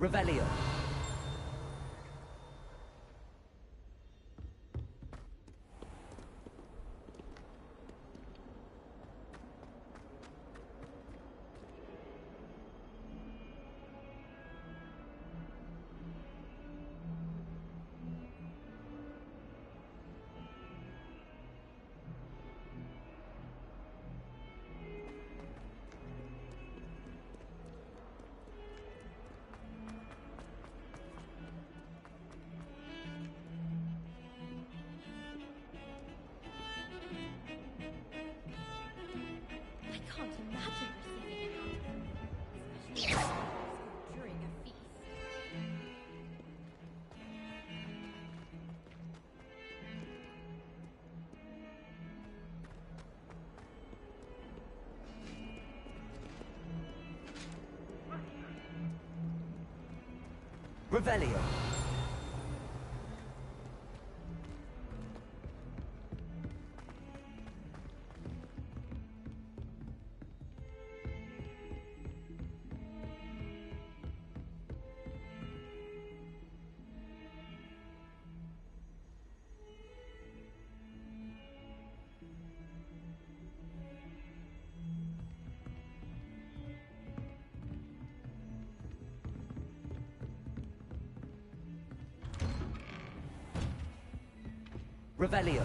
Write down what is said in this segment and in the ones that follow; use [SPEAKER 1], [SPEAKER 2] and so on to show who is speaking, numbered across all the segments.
[SPEAKER 1] Revelio. Revelio. Revelio.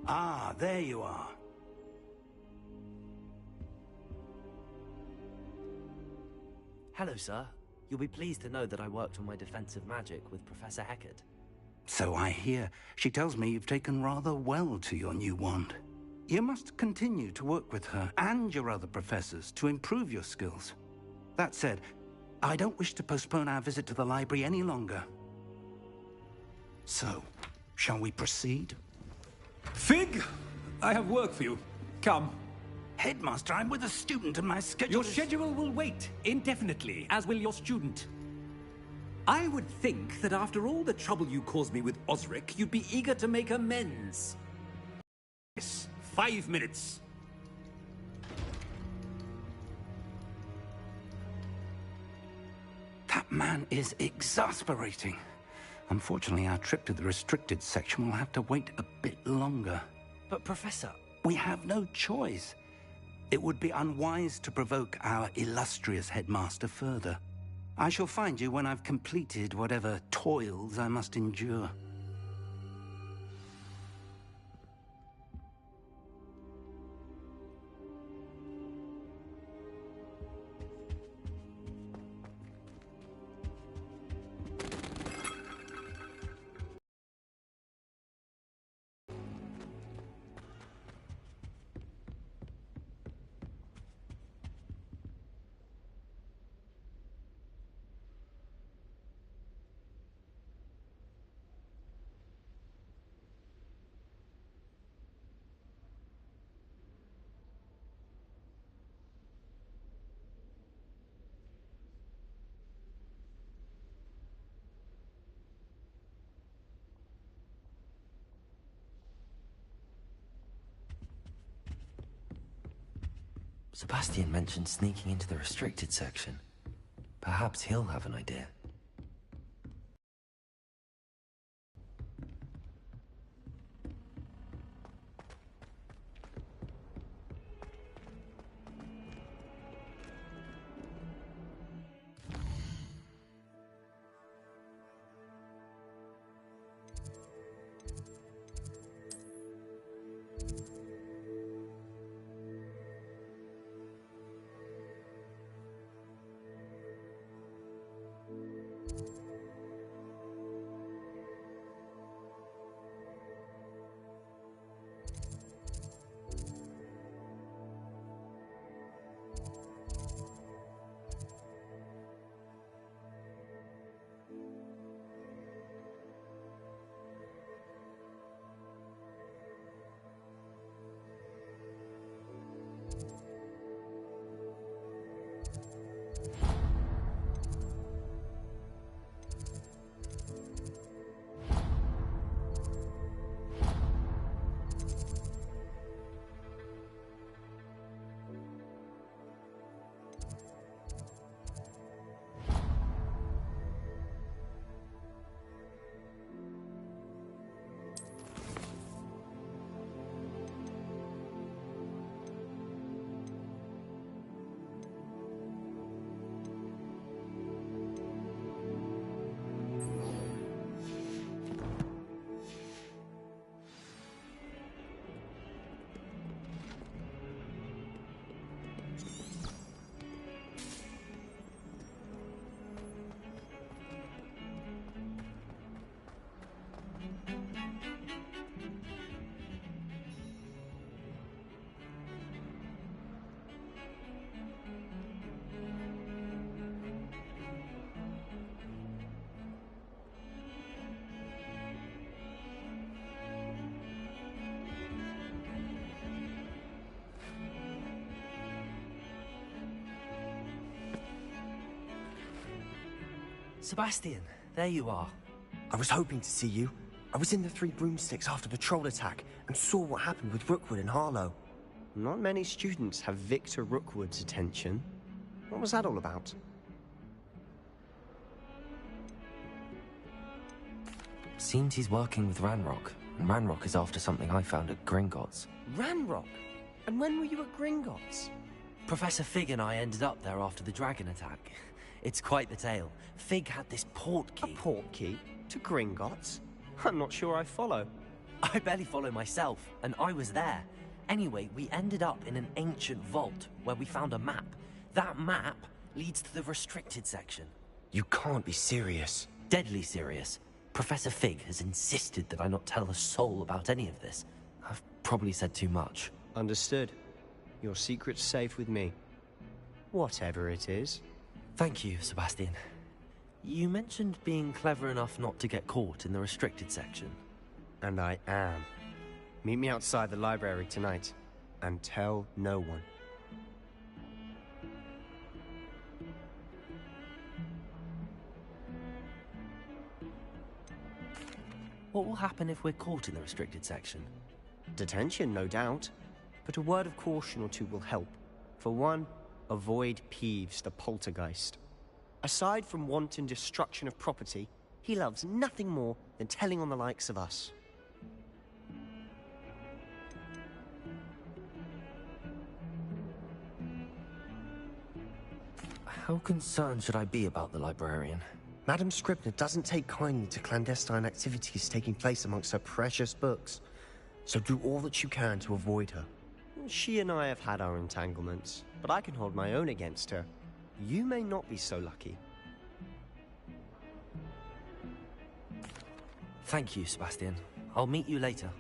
[SPEAKER 2] Ah, there you are.
[SPEAKER 1] Hello, sir. You'll be pleased to know that I worked on my defensive magic with Professor Heckard.
[SPEAKER 2] So I hear. She tells me you've taken rather well to your new wand. You must continue to work with her and your other professors to improve your skills. That said, I don't wish to postpone our visit to the library any longer. So, shall we proceed?
[SPEAKER 3] Fig! I have work for you. Come.
[SPEAKER 2] Headmaster, I'm with a student and my schedule
[SPEAKER 3] Your schedule will wait indefinitely, as will your student. I would think that after all the trouble you caused me with Osric, you'd be eager to make amends. Yes, 5 minutes.
[SPEAKER 2] That man is exasperating. Unfortunately, our trip to the restricted section will have to wait a bit longer.
[SPEAKER 1] But, Professor...
[SPEAKER 2] We have no choice. It would be unwise to provoke our illustrious headmaster further. I shall find you when I've completed whatever toils I must endure.
[SPEAKER 1] Sebastian mentioned sneaking into the restricted section. Perhaps he'll have an idea. Sebastian, there you are.
[SPEAKER 4] I was hoping to see you. I was in the Three Broomsticks after the troll attack and saw what happened with Rookwood and Harlow. Not many students have Victor Rookwood's attention. What was that all about?
[SPEAKER 1] Seems he's working with Ranrock, and Ranrock is after something I found at Gringotts.
[SPEAKER 4] Ranrock? And when were you at Gringotts?
[SPEAKER 1] Professor Fig and I ended up there after the dragon attack. It's quite the tale. Fig had this portkey.
[SPEAKER 4] A portkey? To Gringotts? I'm not sure I follow.
[SPEAKER 1] I barely follow myself, and I was there. Anyway, we ended up in an ancient vault where we found a map. That map leads to the restricted section.
[SPEAKER 4] You can't be serious.
[SPEAKER 1] Deadly serious. Professor Fig has insisted that I not tell a soul about any of this. I've probably said too much.
[SPEAKER 4] Understood. Your secret's safe with me. Whatever it is.
[SPEAKER 1] Thank you, Sebastian. You mentioned being clever enough not to get caught in the restricted section.
[SPEAKER 4] And I am. Meet me outside the library tonight, and tell no one.
[SPEAKER 1] What will happen if we're caught in the restricted section?
[SPEAKER 4] Detention, no doubt. But a word of caution or two will help. For one, avoid Peeves, the poltergeist. Aside from wanton destruction of property, he loves nothing more than telling on the likes of us.
[SPEAKER 1] How concerned should I be about the librarian?
[SPEAKER 4] Madame Scribner doesn't take kindly to clandestine activities taking place amongst her precious books, so do all that you can to avoid her. She and I have had our entanglements, but I can hold my own against her. You may not be so lucky.
[SPEAKER 1] Thank you, Sebastian. I'll meet you later.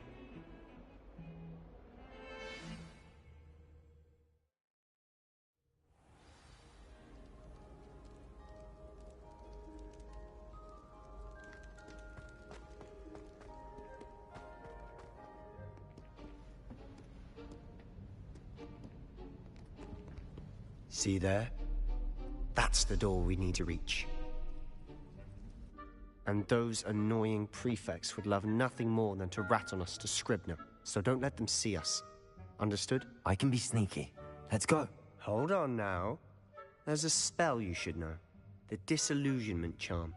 [SPEAKER 4] See there? That's the door we need to reach. And those annoying prefects would love nothing more than to rat on us to Scribner, so don't let them see us. Understood?
[SPEAKER 1] I can be sneaky. Let's go.
[SPEAKER 4] Hold on now. There's a spell you should know. The Disillusionment Charm.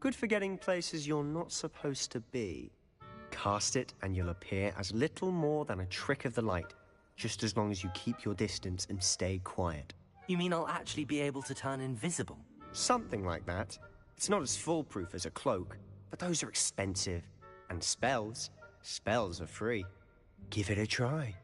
[SPEAKER 4] Good for getting places you're not supposed to be. Cast it and you'll appear as little more than a trick of the light, just as long as you keep your distance and stay quiet.
[SPEAKER 1] You mean I'll actually be able to turn invisible?
[SPEAKER 4] Something like that. It's not as foolproof as a cloak, but those are expensive. And spells are free. Give it a try.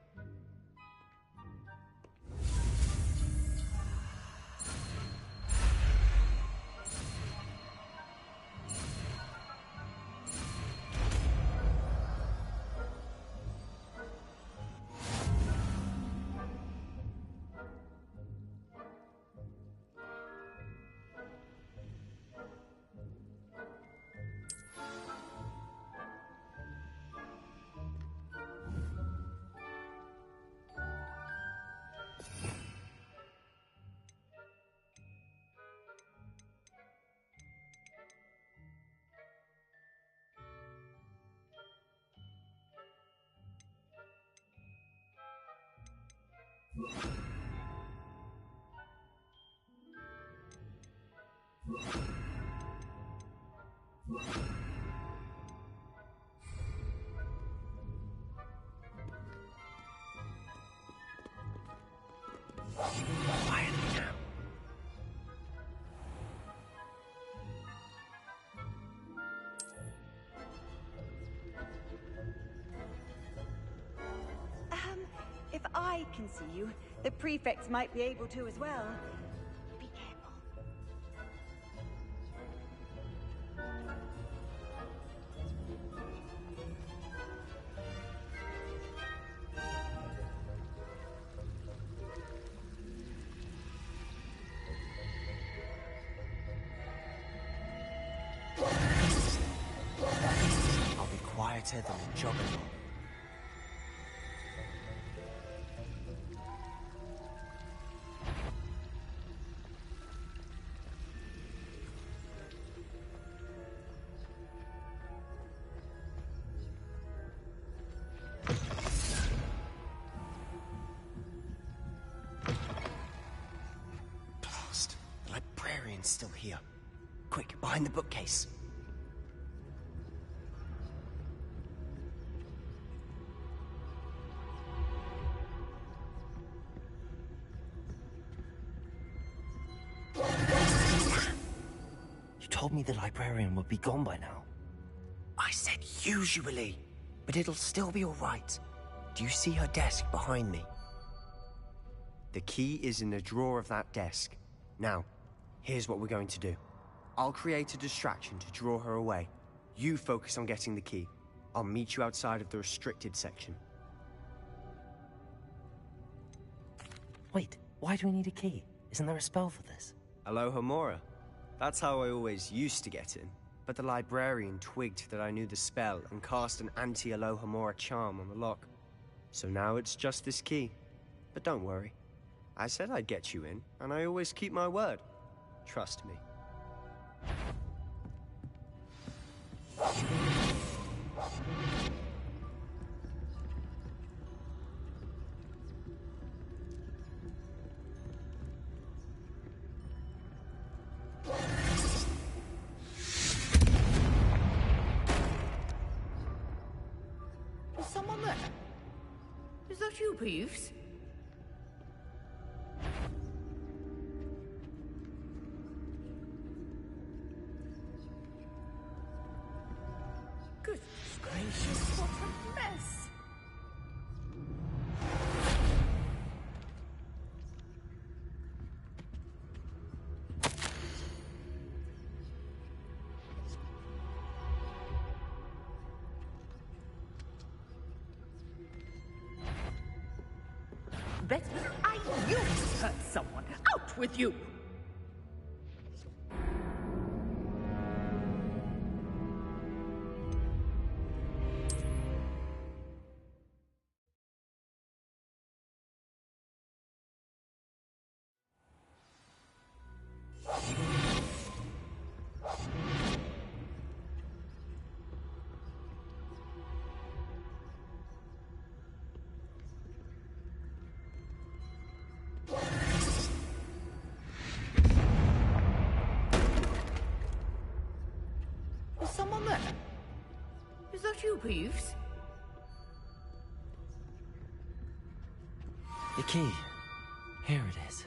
[SPEAKER 4] Quiet now.
[SPEAKER 5] If I can see you, the prefects might be able to as well. Be careful.
[SPEAKER 4] I'll be quieter than a juggernaut. librarian's still here. Quick, behind the bookcase.
[SPEAKER 1] You told me the librarian would be gone by now.
[SPEAKER 4] I said usually, but it'll still be all right. Do you see her desk behind me? The key is in the drawer of that desk. Now, here's what we're going to do. I'll create a distraction to draw her away. You focus on getting the key. I'll meet you outside of the restricted section.
[SPEAKER 1] Wait, why do we need a key? Isn't there a spell for this?
[SPEAKER 4] Alohomora. That's how I always used to get in. But the librarian twigged that I knew the spell and cast an anti-Alohomora charm on the lock. So now it's just this key. But don't worry. I said I'd get you in, and I always keep my word. Trust me.
[SPEAKER 6] Is someone there? Is that you, Peeves? Goodness gracious, what a mess! Better, I knew it hurt someone. Out with you! Is someone there? Is that you, Peeves?
[SPEAKER 1] The key. Here it is.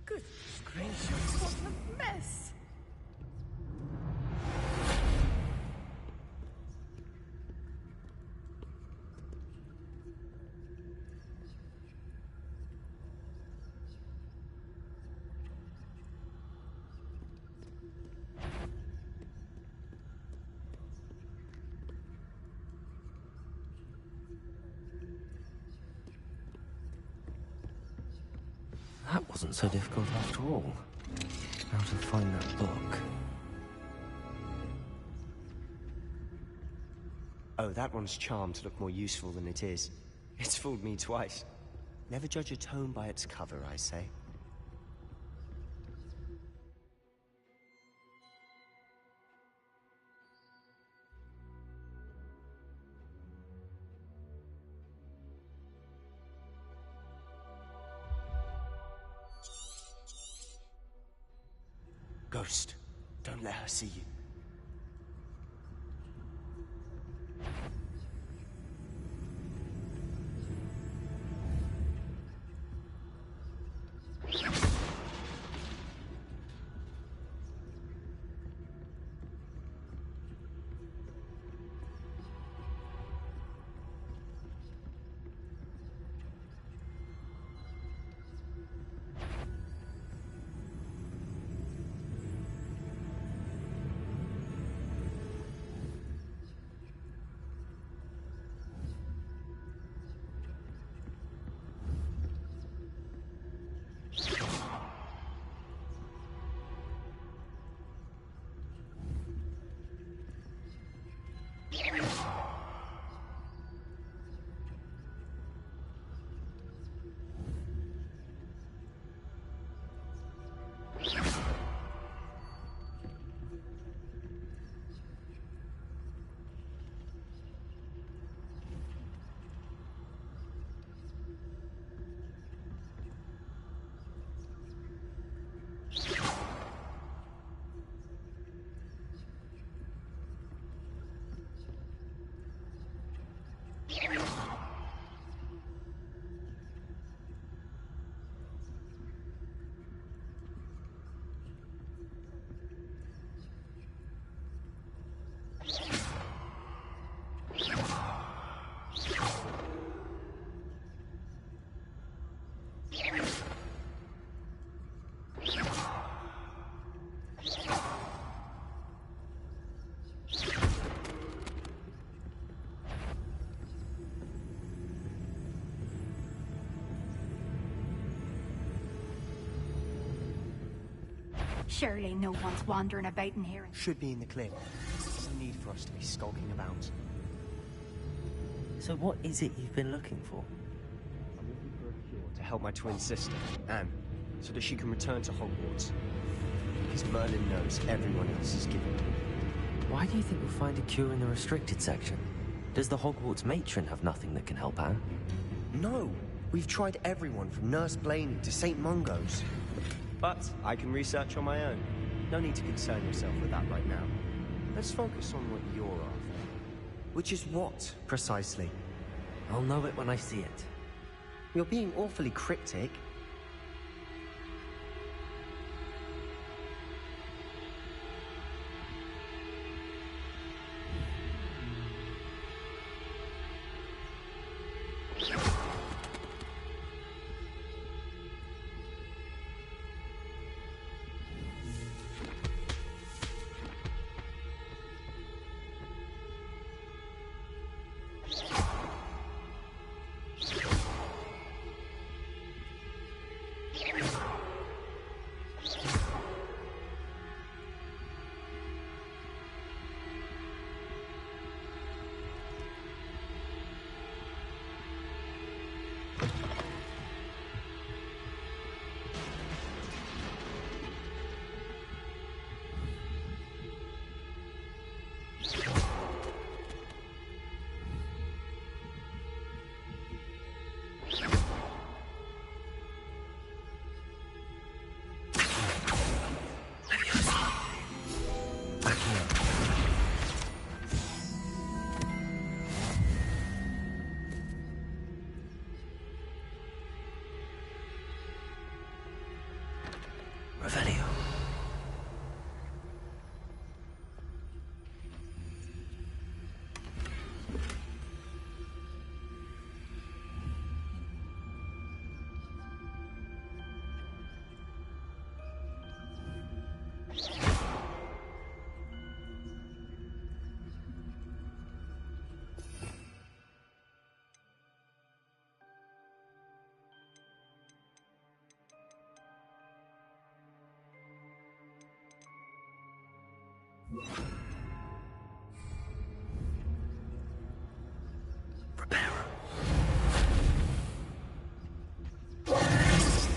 [SPEAKER 6] Goodness gracious, what a mess!
[SPEAKER 1] That wasn't so difficult after all. Now to find that book.
[SPEAKER 4] Oh, that one's charmed to look more useful than it is. It's fooled me twice. Never judge a tome by its cover, I say. Ghost, don't let her see you.
[SPEAKER 7] Surely no one's wandering about in here.
[SPEAKER 4] Should be in the clip. There's no need for us to be skulking about.
[SPEAKER 1] So what is it you've been looking for?
[SPEAKER 4] I'm looking for a cure to help my twin sister, Anne, so that she can return to Hogwarts. Because Merlin knows everyone else is giving up.
[SPEAKER 1] Why do you think we'll find a cure in the restricted section? Does the Hogwarts matron have nothing that can help Anne?
[SPEAKER 4] No! We've tried everyone from Nurse Blaney to St. Mungo's. But I can research on my own. No need to concern yourself with that right now. Let's focus on what you're after. Which is what, precisely?
[SPEAKER 1] I'll know it when I see it.
[SPEAKER 4] You're being awfully cryptic.
[SPEAKER 1] Revelio.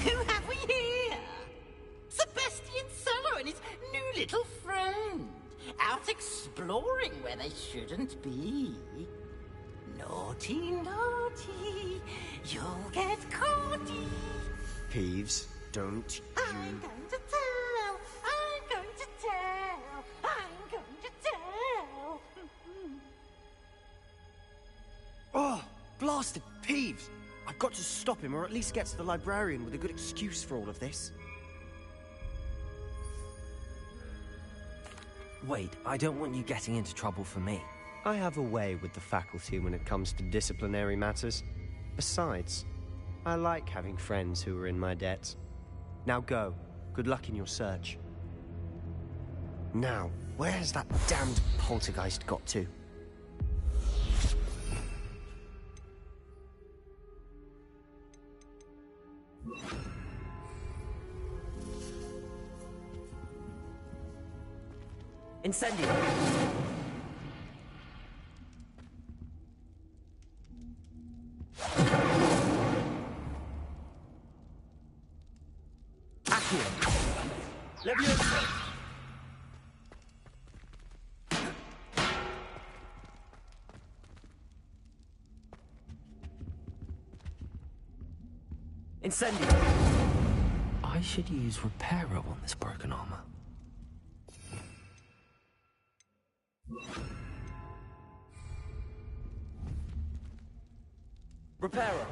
[SPEAKER 6] Who have we here? Sebastian Cello and his new little friend. Out exploring where they shouldn't be. Naughty, naughty. You'll get caughty.
[SPEAKER 4] Peeves, don't
[SPEAKER 6] I'm going to tell. I'm going to tell. I'm going to tell.
[SPEAKER 4] Oh, blasted Peeves! I've got to stop him, or at least get to the librarian with a good excuse for all of this.
[SPEAKER 1] Wait, I don't want you getting into trouble for me.
[SPEAKER 4] I have a way with the faculty when it comes to disciplinary matters. Besides, I like having friends who are in my debt. Now go. Good luck in your search. Now, where's that damned poltergeist got to?
[SPEAKER 1] Incendio! Accio! Levioso! Incendio! I should use Reparo on this broken armor. Reparo!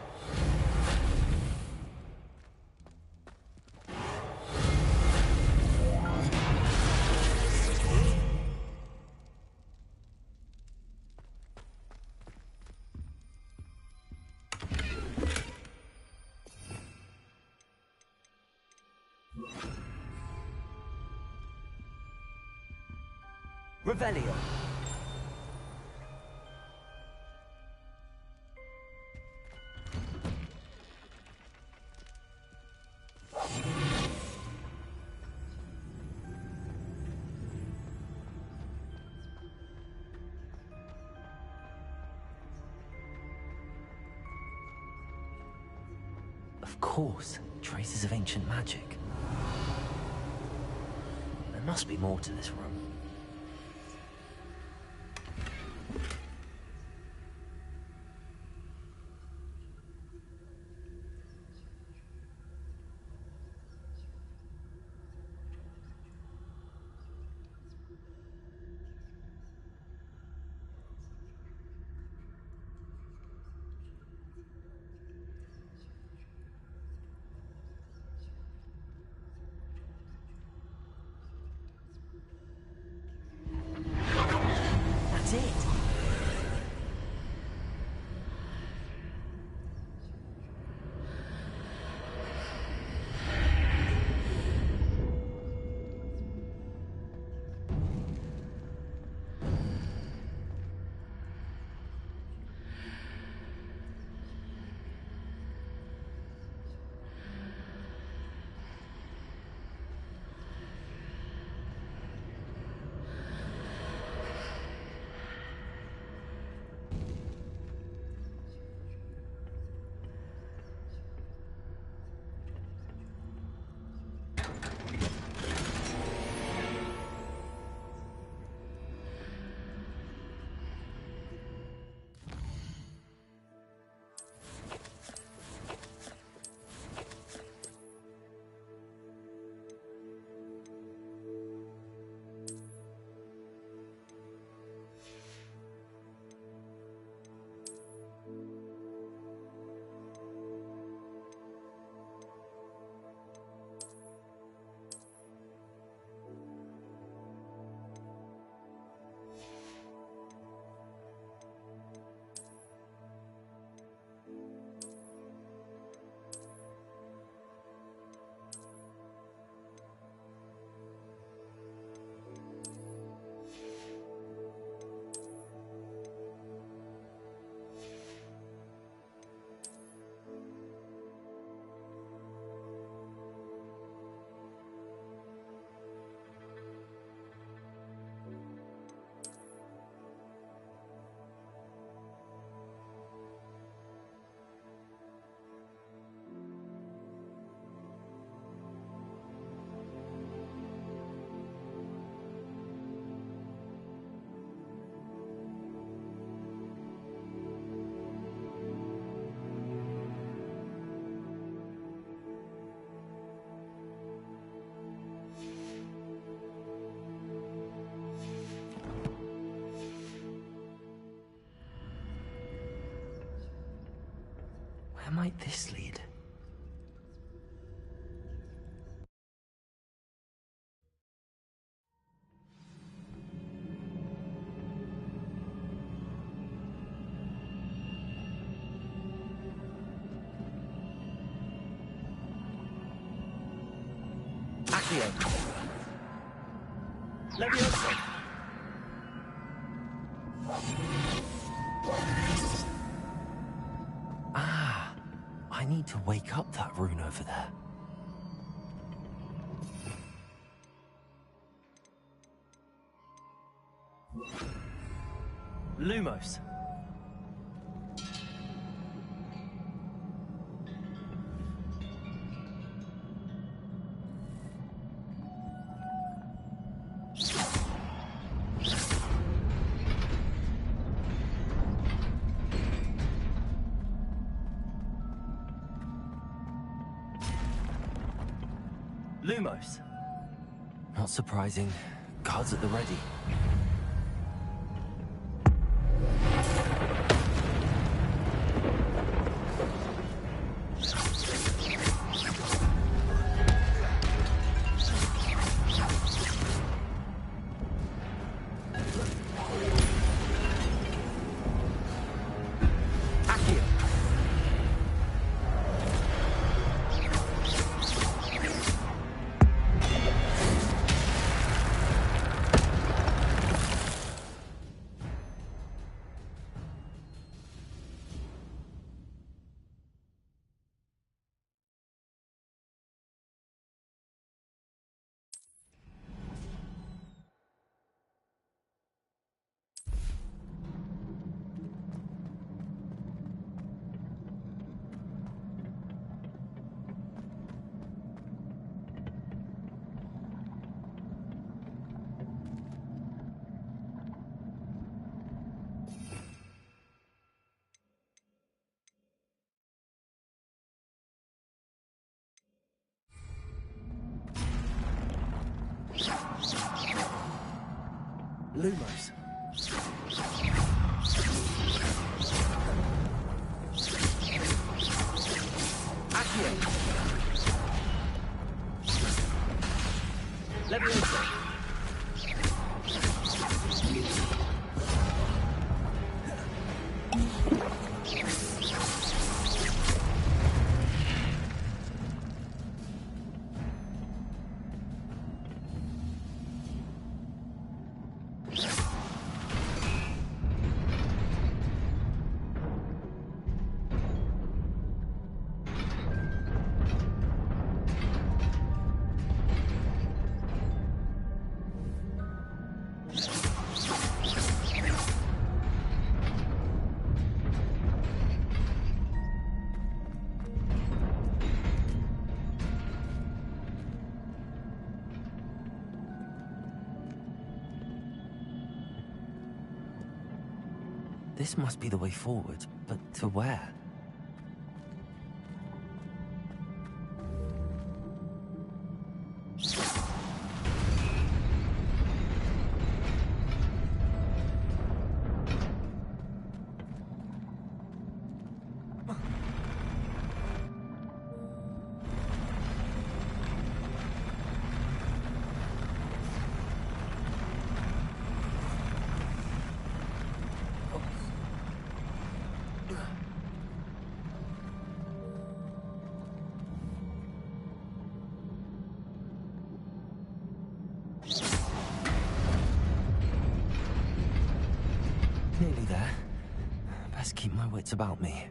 [SPEAKER 1] Revelio. Of course, traces of ancient magic. There must be more to this room. That's it. Where might this lead? Accio. Leviosa. Ah, I need to wake up that rune over there. Lumos. Lumos. Not surprising. Guards at the ready. Lumos. Accio. Leviosa. This must be the way forward, but to where? Nearly there. Best keep my wits about me.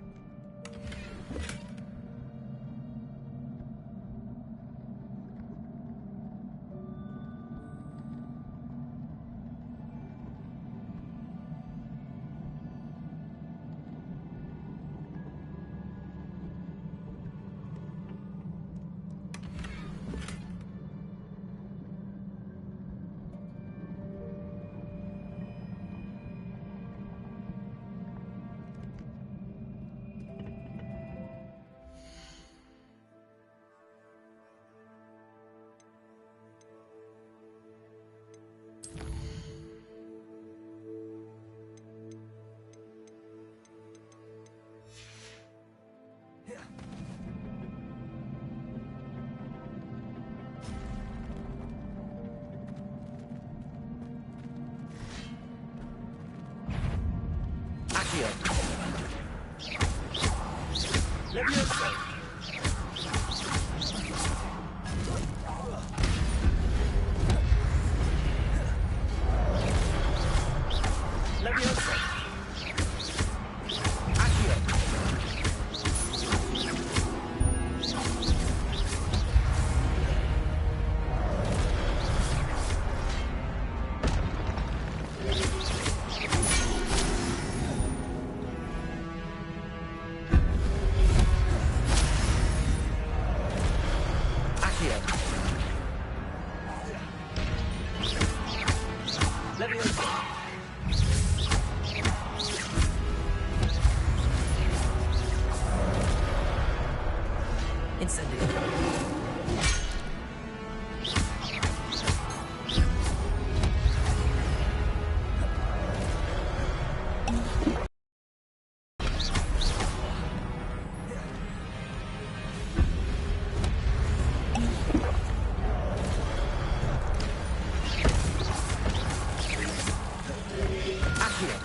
[SPEAKER 1] Accio. Leviosa. Leviosa. Accio.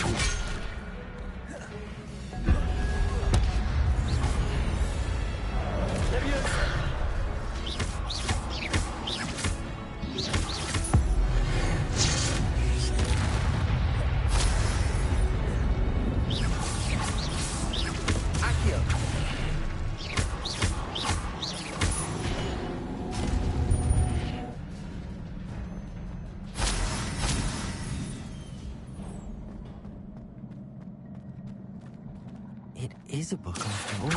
[SPEAKER 1] It is a book after all.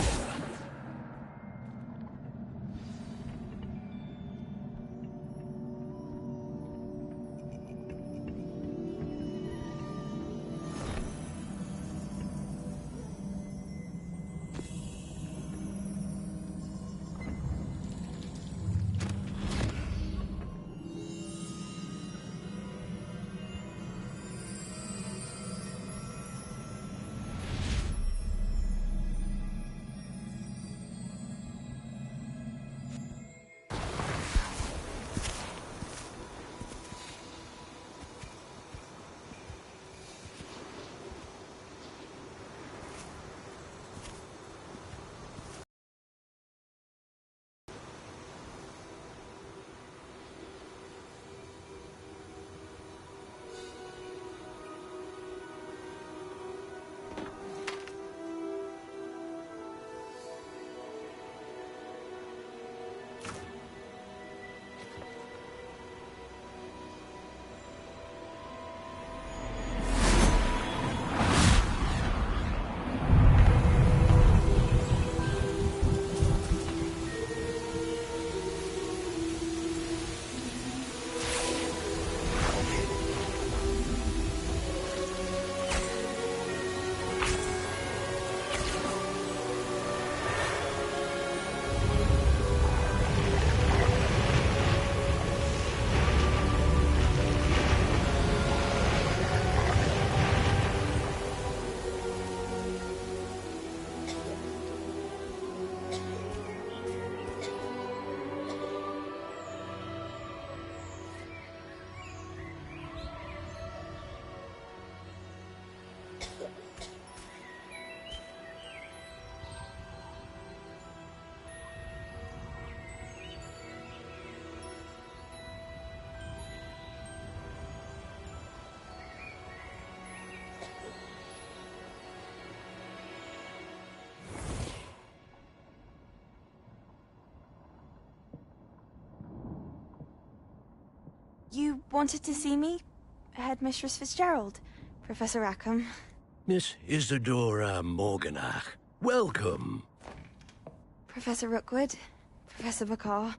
[SPEAKER 8] You wanted to see me? Headmistress Fitzgerald? Professor Rackham?
[SPEAKER 9] Miss Isadora Morganach, welcome.
[SPEAKER 8] Professor Rookwood? Professor Bakar?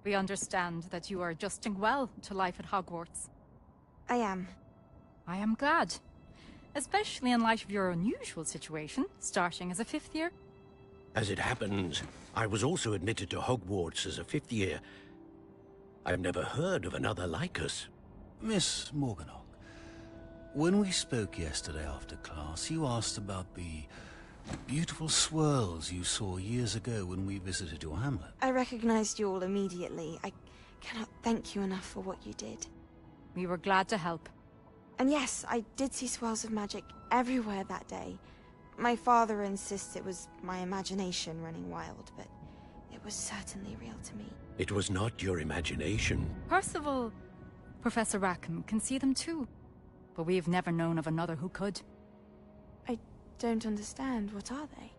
[SPEAKER 7] We understand that you are adjusting well to life at Hogwarts.
[SPEAKER 8] I am.
[SPEAKER 7] I am glad. Especially in light of your unusual situation, starting as a 5th year.
[SPEAKER 9] As it happens, I was also admitted to Hogwarts as a 5th year. I've never heard of another like us.
[SPEAKER 10] Miss Morganach, when we spoke yesterday after class, you asked about the beautiful swirls you saw years ago when we visited your hamlet.
[SPEAKER 8] I recognized you all immediately. I cannot thank you enough for what you did.
[SPEAKER 7] We were glad to help.
[SPEAKER 8] And yes, I did see swirls of magic everywhere that day. My father insists it was my imagination running wild, but it was certainly real to me.
[SPEAKER 9] It was not your imagination.
[SPEAKER 7] Percival, Professor Rackham can see them too. But we've never known of another who could.
[SPEAKER 8] I don't understand. What are they?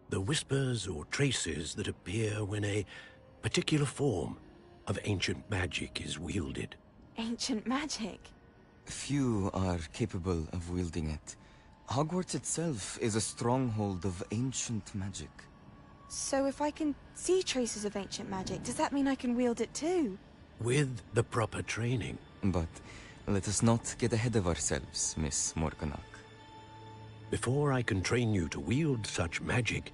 [SPEAKER 9] The whispers or traces that appear when a particular form of ancient magic is wielded.
[SPEAKER 8] Ancient magic?
[SPEAKER 11] Few are capable of wielding it. Hogwarts itself is a stronghold of ancient magic.
[SPEAKER 8] So if I can see traces of ancient magic, does that mean I can wield it too?
[SPEAKER 9] With the proper training.
[SPEAKER 11] But let us not get ahead of ourselves, Miss Morganach.
[SPEAKER 9] Before I can train you to wield such magic,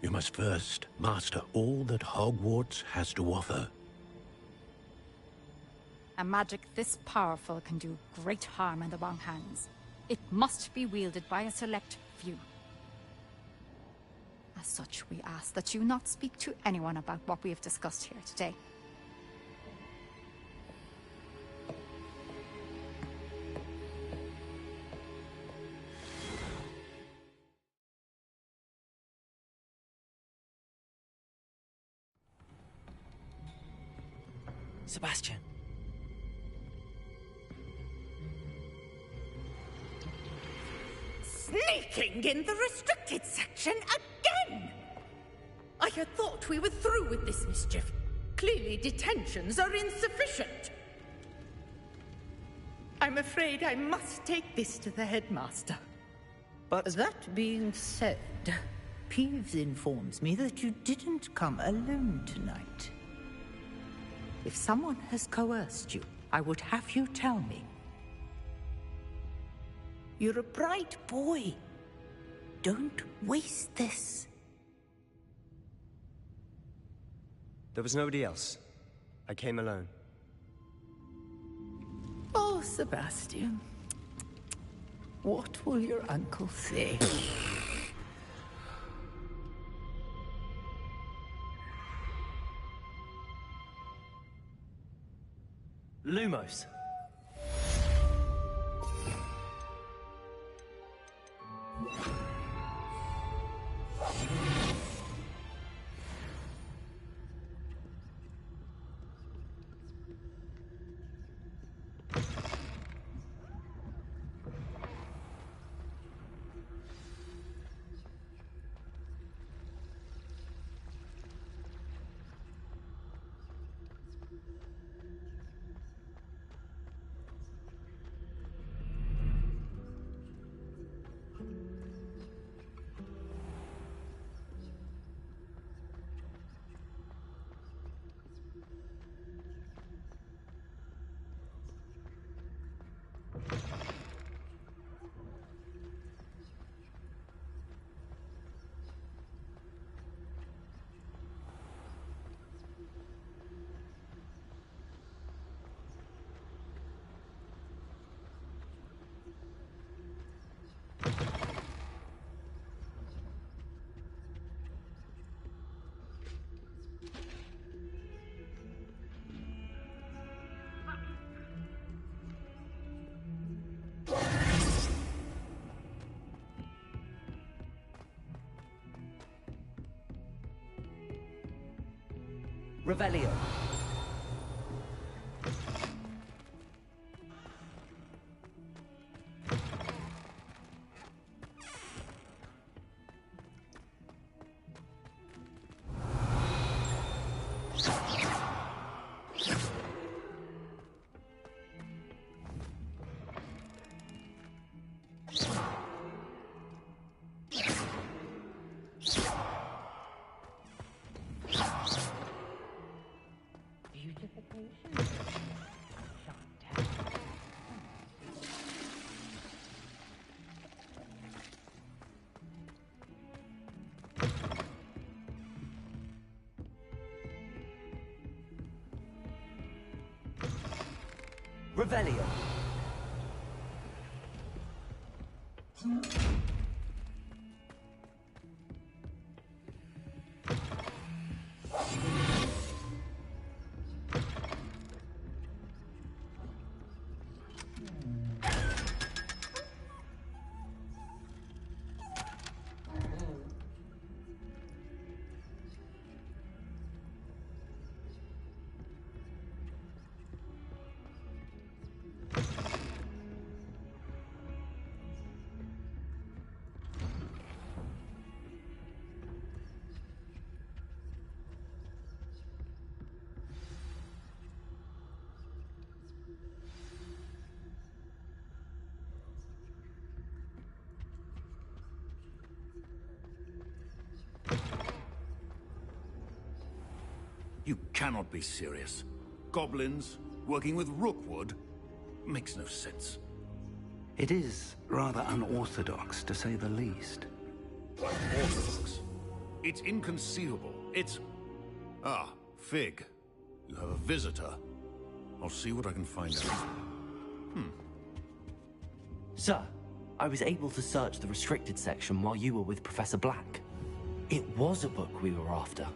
[SPEAKER 9] you must first master all that Hogwarts has to offer.
[SPEAKER 7] A magic this powerful can do great harm in the wrong hands. It must be wielded by a select few. As such, we ask that you not speak to anyone about what we have discussed here today.
[SPEAKER 1] Sebastian.
[SPEAKER 6] Sneaking in the restricted section again! I had thought we were through with this mischief. Clearly detentions are insufficient. I'm afraid I must take this to the headmaster.
[SPEAKER 4] But
[SPEAKER 6] That being said, Peeves informs me that you didn't come alone tonight. If someone has coerced you, I would have you tell me. You're a bright boy. Don't waste this.
[SPEAKER 4] there was nobody else. I came alone.
[SPEAKER 6] Oh, Sebastian. What will your uncle say?
[SPEAKER 1] Lumos. Revelio. Revelio.
[SPEAKER 12] You cannot be serious. Goblins working with Rookwood? Makes no sense.
[SPEAKER 2] It is rather unorthodox, to say the least.
[SPEAKER 12] Unorthodox? It's inconceivable. It's... Ah, Fig. You have a visitor. I'll see what I can find out.
[SPEAKER 1] Sir, I was able to search the restricted section while you were with Professor Black. It was a book we were after.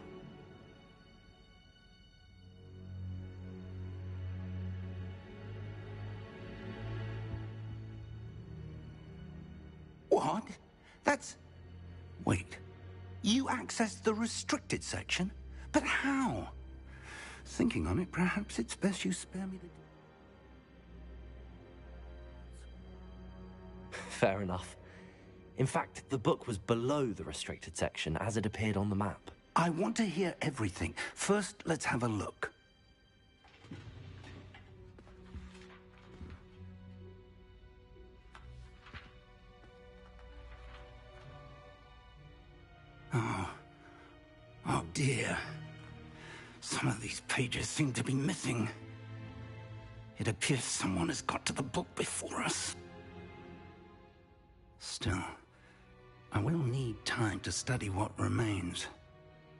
[SPEAKER 2] What? That's... Wait. You accessed the restricted section? But how? Thinking on it, perhaps it's best you spare me the...
[SPEAKER 1] Fair enough. In fact, the book was below the restricted section as it appeared on the map.
[SPEAKER 2] I want to hear everything. First, let's have a look. Oh dear. Some of these pages seem to be missing. It appears someone has got to the book before us. Still, I will need time to study what remains.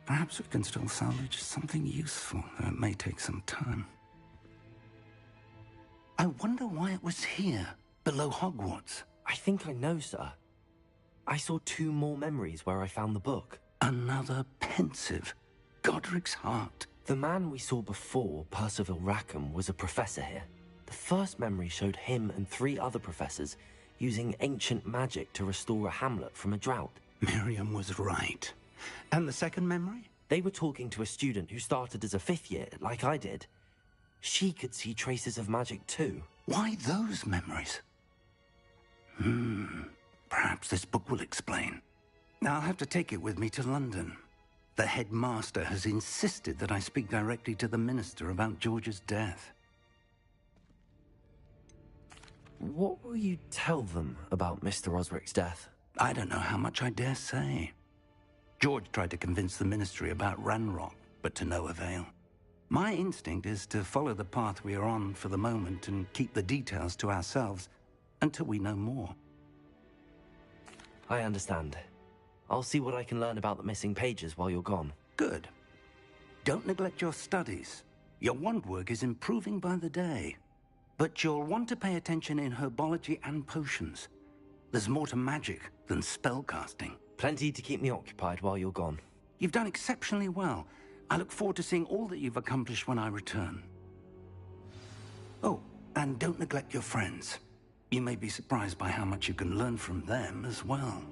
[SPEAKER 2] Perhaps we can still salvage something useful, though it may take some time. I wonder why it was here, below Hogwarts.
[SPEAKER 1] I think I know, sir. I saw 2 more memories where I found the book.
[SPEAKER 2] Another pensive. Godric's heart.
[SPEAKER 1] The man we saw before, Percival Rackham, was a professor here. The first memory showed him and 3 other professors using ancient magic to restore a hamlet from a drought.
[SPEAKER 2] Miriam was right. And the second memory?
[SPEAKER 1] They were talking to a student who started as a 5th year, like I did. She could see traces of magic too.
[SPEAKER 2] Why those memories? Perhaps this book will explain. Now I'll have to take it with me to London. The headmaster has insisted that I speak directly to the minister about George's death.
[SPEAKER 1] What will you tell them about Mr. Osric's death?
[SPEAKER 2] I don't know how much I dare say. George tried to convince the ministry about Ranrock, but to no avail. My instinct is to follow the path we are on for the moment and keep the details to ourselves until we know more.
[SPEAKER 1] I understand. I'll see what I can learn about the missing pages while you're gone.
[SPEAKER 2] Good. Don't neglect your studies. Your wand work is improving by the day. But you'll want to pay attention in herbology and potions. There's more to magic than spellcasting.
[SPEAKER 1] Plenty to keep me occupied while you're gone.
[SPEAKER 2] You've done exceptionally well. I look forward to seeing all that you've accomplished when I return. Oh, and don't neglect your friends. You may be surprised by how much you can learn from them as well.